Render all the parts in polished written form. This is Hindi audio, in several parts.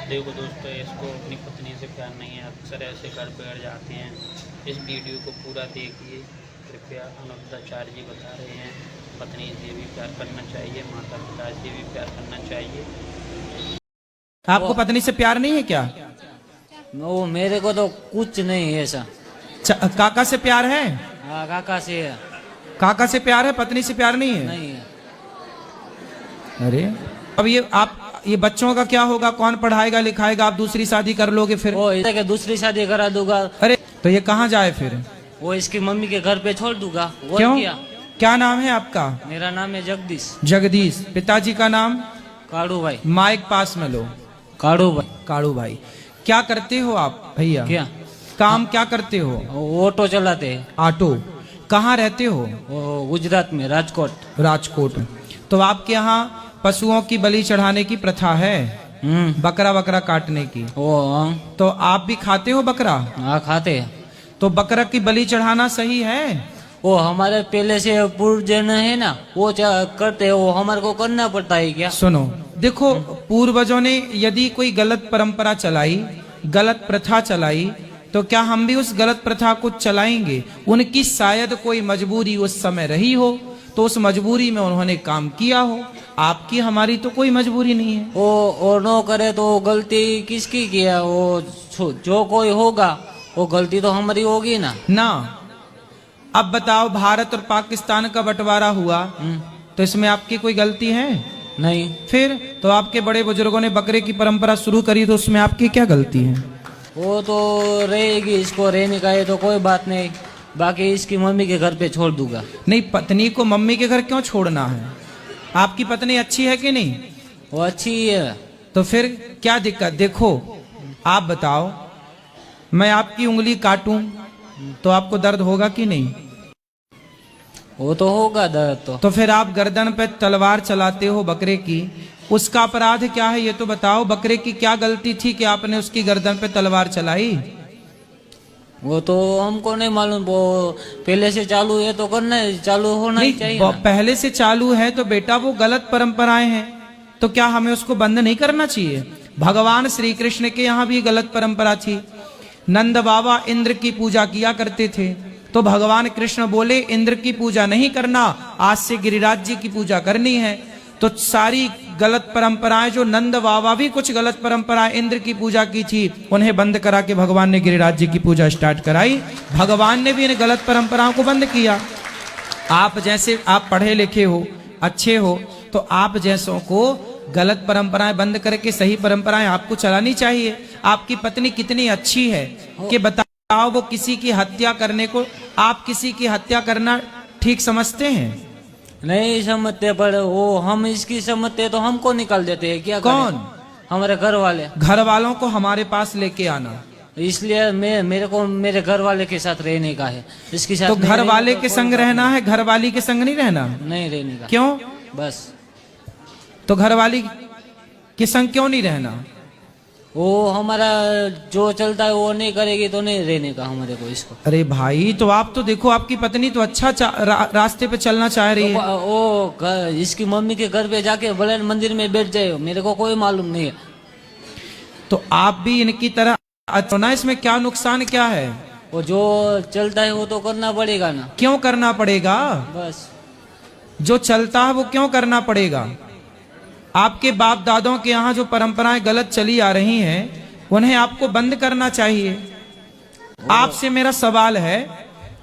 देखो दोस्तों, इसको अपनी पत्नी से प्यार नहीं है, अक्सर ऐसे घर बैठ जाते हैं। इस वीडियो को पूरा देखिए कृपया। अनुद्धाचार्य जी बता रहे हैं पत्नी से भी प्यार करना चाहिए, माता पिता से भी प्यार करना चाहिए। आपको पत्नी से प्यार नहीं है क्या? वो मेरे को तो कुछ नहीं है ऐसा। काका से प्यार है? हाँ, काका से है। काका से प्यार है, पत्नी से प्यार नहीं है? नहीं है। अरे अब ये बच्चों का क्या होगा? कौन पढ़ाएगा लिखाएगा? आप दूसरी शादी कर लोगे फिर? वो इसे के दूसरी शादी करा दूंगा। अरे तो ये कहाँ जाए फिर? वो इसकी मम्मी के घर पे छोड़ दूंगा। और क्यों? क्या नाम है आपका? मेरा नाम है जगदीश। जगदीश। पिताजी का नाम? काड़ू भाई। माइक पास में लो। काड़ू भाई। काड़ू भाई। क्या करते हो आप भैया? क्या काम क्या करते हो? ऑटो चलाते हैं। ऑटो। कहाँ रहते हो? वो गुजरात में, राजकोट। राजकोट। तो आपके यहाँ पशुओं की बलि चढ़ाने की प्रथा है? बकरा वकरा काटने की। हाँ। तो आप भी खाते हो बकरा? हाँ, खाते हैं। तो बकरा की बलि चढ़ाना सही है? वो हमारे पहले से पूर्वजन है ना, वो करते हैं, वो हमारे को करना पड़ता है क्या? सुनो, देखो पूर्वजों ने यदि कोई गलत परंपरा चलाई, गलत प्रथा चलाई, तो क्या हम भी उस गलत प्रथा को चलाएंगे? उनकी शायद कोई मजबूरी उस समय रही हो, तो उस मजबूरी में उन्होंने काम किया हो। आपकी हमारी तो कोई मजबूरी नहीं है। वो नो करे तो गलती किसकी किया? वो जो कोई होगा वो गलती तो हमारी होगी ना। अब बताओ, भारत और पाकिस्तान का बंटवारा हुआ, तो इसमें आपकी कोई गलती है? नहीं। फिर तो आपके बड़े बुजुर्गों ने बकरे की परंपरा शुरू करी, तो उसमें आपकी क्या गलती है? वो तो रहेगी, इसको रहने का है तो कोई बात नहीं, बाकी इसकी मम्मी के घर पे छोड़ दूंगा। नहीं, पत्नी को मम्मी के घर क्यों छोड़ना है? आपकी पत्नी अच्छी है कि नहीं? वो अच्छी है। तो फिर क्या दिक्कत? देखो आप बताओ, मैं आपकी उंगली काटूं तो आपको दर्द होगा कि नहीं? वो तो होगा दर्द। तो फिर आप गर्दन पे तलवार चलाते हो बकरे की, उसका अपराध क्या है ये तो बताओ। बकरे की क्या गलती थी कि आपने उसकी गर्दन पे तलवार चलाई? वो तो हमको नहीं मालूम, वो पहले से चालू है तो करना चालू होना ही चाहिए ना। पहले से चालू है तो बेटा वो गलत परंपराएं हैं, तो क्या हमें उसको बंद नहीं करना चाहिए? भगवान श्री कृष्ण के यहाँ भी गलत परंपरा थी। नंद बाबा इंद्र की पूजा किया करते थे, तो भगवान कृष्ण बोले इंद्र की पूजा नहीं करना, आज से गिरिराज जी की पूजा करनी है। तो सारी गलत परंपराएं, जो नंद बाबा भी कुछ गलत परंपराएं इंद्र की पूजा की थी, उन्हें बंद करा के भगवान ने गिरिराज जी की पूजा स्टार्ट कराई। भगवान ने भी इन गलत परंपराओं को बंद किया। आप जैसे, आप पढ़े लिखे हो, अच्छे हो, तो आप जैसों को गलत परंपराएं बंद करके सही परंपराएं आपको चलानी चाहिए। आपकी पत्नी कितनी अच्छी है कि बताओ, वो किसी की हत्या करने को, आप किसी की हत्या करना ठीक समझते हैं? नहीं समझते, पर वो हम इसकी समझते तो हमको निकाल देते हैं। क्या कौन? हमारे घर वाले। घर वालों को हमारे पास लेके आना, इसलिए मेरे को मेरे घर वाले के साथ रहने का है। इसके साथ तो घर वाले के संग रहना है, घर वाली के संग नहीं रहना? नहीं रहने का। क्यों? बस। तो घर वाली के संग क्यों नहीं रहना? वो हमारा जो चलता है वो नहीं करेगी तो नहीं रहने का हमारे को इसको। अरे भाई, तो आप तो देखो, आपकी पत्नी तो अच्छा रास्ते पे चलना चाह रही है। वो इसकी मम्मी के घर पे जाके भले मंदिर में बैठ जाए, मेरे को कोई मालूम नहीं है। तो आप भी इनकी तरह ना, इसमें क्या नुकसान क्या है? वो जो चलता है वो तो करना पड़ेगा ना। क्यों करना पड़ेगा? बस। जो चलता है वो क्यों करना पड़ेगा? आपके बाप दादों के यहाँ जो परंपराएं गलत चली आ रही हैं, उन्हें आपको बंद करना चाहिए। आपसे मेरा सवाल है,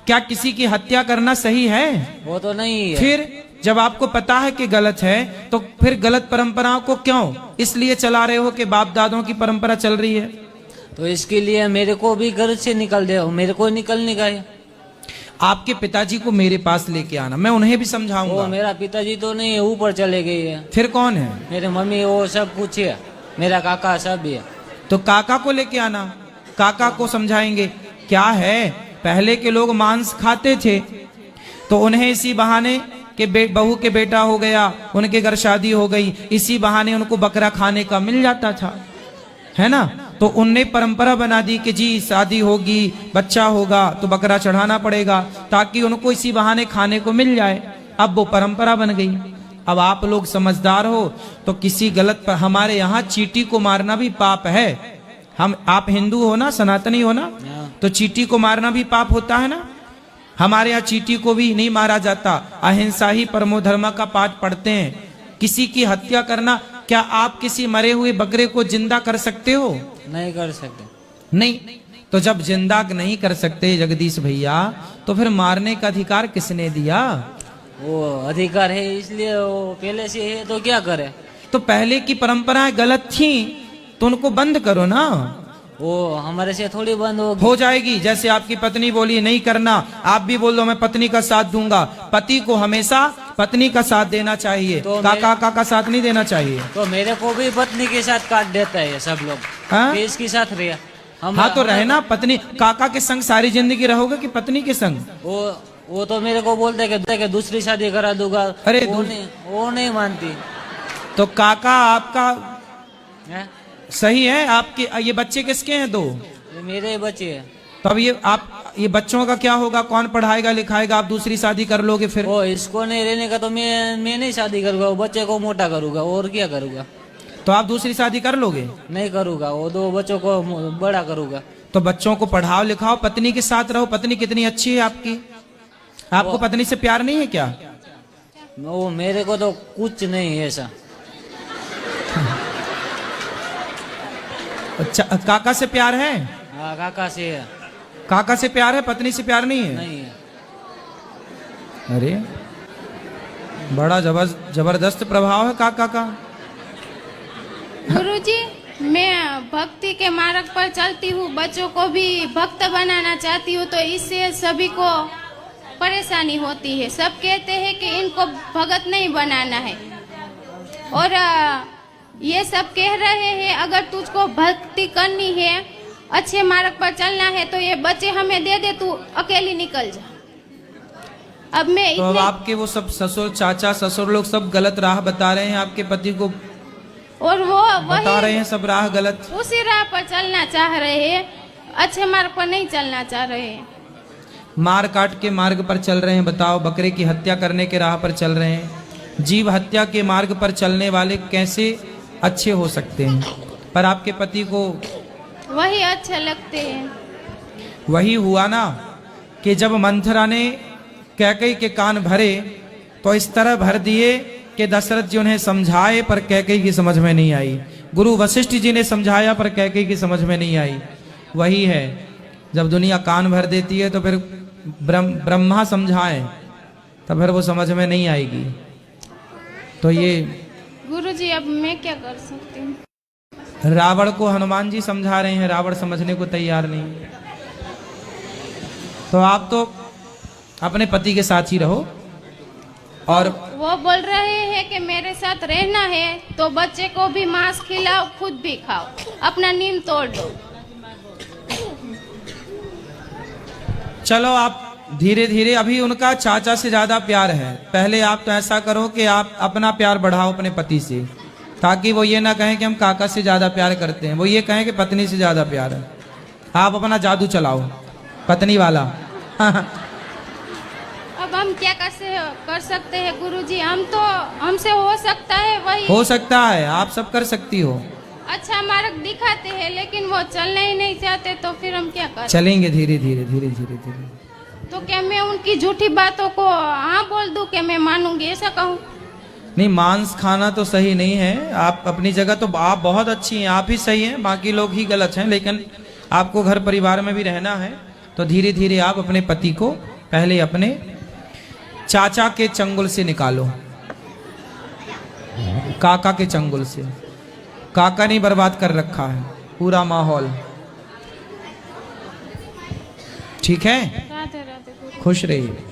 क्या किसी की हत्या करना सही है? वो तो नहीं है। फिर जब आपको पता है कि गलत है, तो फिर गलत परंपराओं को क्यों इसलिए चला रहे हो कि बाप दादों की परंपरा चल रही है? तो इसके लिए मेरे को भी घर से निकल दे, मेरे को निकलने का है। आपके पिताजी को मेरे पास लेके आना, मैं उन्हें भी समझाऊंगा। वो मेरा पिताजी तो नहीं है, ऊपर चले गए है। फिर कौन है? मेरे मम्मी, वो सब कुछ है, मेरा काका सब है। तो काका को लेके आना, काका को समझाएंगे। क्या है, पहले के लोग मांस खाते थे, तो उन्हें इसी बहाने के बहू के बेटा हो गया, उनके घर शादी हो गई, इसी बहाने उनको बकरा खाने का मिल जाता था, है ना? तो उनने परंपरा बना दी कि जी शादी होगी, बच्चा होगा तो बकरा चढ़ाना पड़ेगा, ताकि उनको इसी बहाने खाने को मिल जाए। अब वो परंपरा बन गई। अब आप लोग समझदार हो तो किसी गलत पर, हमारे यहाँ चींटी को मारना भी पाप है। हम, आप हिंदू हो ना, सनातनी हो ना, तो चींटी को मारना भी पाप होता है ना। हमारे यहाँ चींटी को भी नहीं मारा जाता, अहिंसा ही परमो धर्म का पाठ पढ़ते हैं। किसी की हत्या करना, क्या आप किसी मरे हुए बकरे को जिंदा कर सकते हो? नहीं कर सकते। नहीं। तो जब जिंदा नहीं कर सकते जगदीश भैया, तो फिर मारने का अधिकार किसने दिया? वो अधिकार है इसलिए वो पहले से है, तो क्या करे। तो पहले की परंपराएं गलत थी तो उनको बंद करो ना। वो हमारे से थोड़ी बंद होगी। हो जाएगी। जैसे आपकी पत्नी बोली नहीं करना, आप भी बोल दो मैं पत्नी का साथ दूंगा। पति को हमेशा पत्नी का साथ देना चाहिए, तो काका का साथ नहीं देना चाहिए। तो मेरे को भी पत्नी के साथ काट देता है सब लोग। हाँ? देश के साथ रहे हम। हाँ तो रहना पत्नी काका के संग सारी जिंदगी रहोगे कि पत्नी के संग? वो तो मेरे को बोलते हैं कि दूसरी शादी करा दूंगा। अरे वो नहीं मानती। तो काका आपका है? सही है। आपके ये बच्चे किसके हैं? दो। ये मेरे बच्चे हैं। तो अब ये बच्चों का क्या होगा? कौन पढ़ाएगा लिखाएगा? आप दूसरी शादी कर लोगे फिर? वो इसको नहीं रहने का तो मैं नहीं शादी करूंगा। वो बच्चे को मोटा करूंगा और क्या करूंगा। तो आप दूसरी शादी कर लोगे? नहीं करूंगा। वो दो बच्चों को बड़ा करूंगा। तो बच्चों को पढ़ाओ लिखाओ, पत्नी के साथ रहो। पत्नी कितनी अच्छी है आपकी। आपको पत्नी से प्यार नहीं है क्या? वो मेरे को तो कुछ नहीं है ऐसा। अच्छा, काका से प्यार है? हाँ काका से है। काका से प्यार है, पत्नी से प्यार नहीं है? नहीं है। अरे बड़ा जबरदस्त प्रभाव है काका का। गुरुजी, मैं भक्ति के मार्ग पर चलती हूँ, बच्चों को भी भक्त बनाना चाहती हूँ, तो इससे सभी को परेशानी होती है। सब कहते हैं कि इनको भगत नहीं बनाना है, और ये सब कह रहे हैं अगर तुझको भक्ति करनी है, अच्छे मार्ग पर चलना है, तो ये बच्चे हमें दे दे, तू अकेली निकल जा। अब मैं तो अब आपके वो सब ससुर चाचा ससुर लोग सब गलत राह बता रहे हैं आपके पति को, और वो बता रहे हैं सब राह गलत। उसी राह पर चलना चाह रहे हैं, अच्छे मार्ग पर नहीं चलना चाह रहे हैं। मार काट के मार्ग पर चल रहे हैं। बताओ, बकरे की हत्या करने के राह पर चल रहे हैं। जीव हत्या के मार्ग पर चलने वाले कैसे अच्छे हो सकते हैं? पर आपके पति को वही अच्छे लगते हैं। वही हुआ ना कि जब मंथरा ने कैकई के कान भरे तो इस तरह भर दिए कि दशरथ जी उन्हें समझाए पर कैकई की समझ में नहीं आई। गुरु वशिष्ठ जी ने समझाया पर कैकई की समझ में नहीं आई। वही है, जब दुनिया कान भर देती है तो फिर ब्रह्मा समझाए तब फिर वो समझ में नहीं आएगी। तो ये गुरुजी, अब मैं क्या कर सकती हूँ? रावण को हनुमान जी समझा रहे हैं, रावण समझने को तैयार नहीं। तो आप तो अपने पति के साथ ही रहो। और वो बोल रहे हैं कि मेरे साथ रहना है तो बच्चे को भी मांस खिलाओ, खुद भी खाओ, अपना नींद तोड़ दो। चलो आप धीरे धीरे, अभी उनका चाचा से ज्यादा प्यार है। पहले आप तो ऐसा करो कि आप अपना प्यार बढ़ाओ अपने पति से, ताकि वो ये ना कहें कि हम काका से ज्यादा प्यार करते हैं, वो ये कहें कि पत्नी से ज्यादा प्यार है। आप अपना जादू चलाओ पत्नी वाला। अब हम क्या कर सकते हैं गुरुजी? हमसे हो सकता है वही। हो सकता है, आप सब कर सकती हो। अच्छा मार्ग दिखाते हैं लेकिन वो चलना ही नहीं चाहते, तो फिर हम क्या करें? चलेंगे धीरे धीरे धीरे धीरे धीरे। तो क्या मैं उनकी झूठी बातों को हाँ बोल दूं कि मैं मानूंगी, ऐसा कहूँ? नहीं, मांस खाना तो सही नहीं है। आप अपनी जगह तो आप बहुत अच्छी हैं, आप ही सही हैं, बाकी लोग ही गलत हैं। लेकिन आपको घर परिवार में भी रहना है, तो धीरे धीरे आप अपने पति को पहले अपने चाचा के चंगुल से निकालो, काका के चंगुल से। काका ने बर्बाद कर रखा है पूरा माहौल। ठीक है, राधे राधे गुरु। खुश रहिए।